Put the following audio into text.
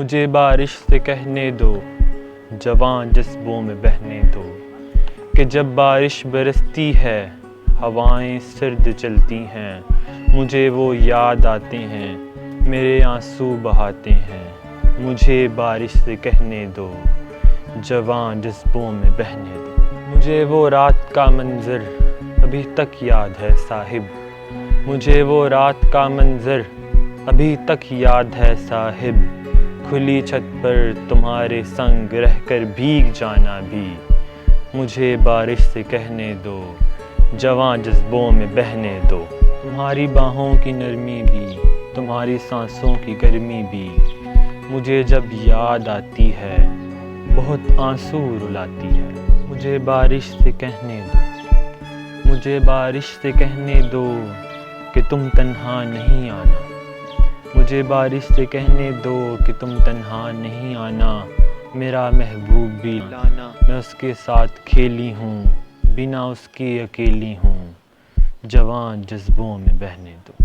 مجھے بارش سے کہنے دو، جوان جذبوں میں بہنے دو، کہ جب بارش برستی ہے ہوائیں سرد چلتی ہیں، مجھے وہ یاد آتے ہیں میرے آنسو بہاتے ہیں۔ مجھے بارش سے کہنے دو، جوان جذبوں میں بہنے دو۔ مجھے وہ رات کا منظر ابھی تک یاد ہے صاحب، مجھے وہ رات کا منظر ابھی تک یاد ہے صاحب، کھلی چھت پر تمہارے سنگ رہ کر بھیگ جانا بھی۔ مجھے بارش سے کہنے دو، جوان جذبوں میں بہنے دو۔ تمہاری باہوں کی نرمی بھی، تمہاری سانسوں کی گرمی بھی مجھے جب یاد آتی ہے بہت آنسو رلاتی ہے۔ مجھے بارش سے کہنے دو، مجھے بارش سے کہنے دو کہ تم تنہا نہیں آنا، مجھے بارش سے کہنے دو کہ تم تنہا نہیں آنا، میرا محبوب بھی لانا، میں اس کے ساتھ کھیلی ہوں، بنا اس کے اکیلی ہوں، جوان جذبوں میں بہنے دو۔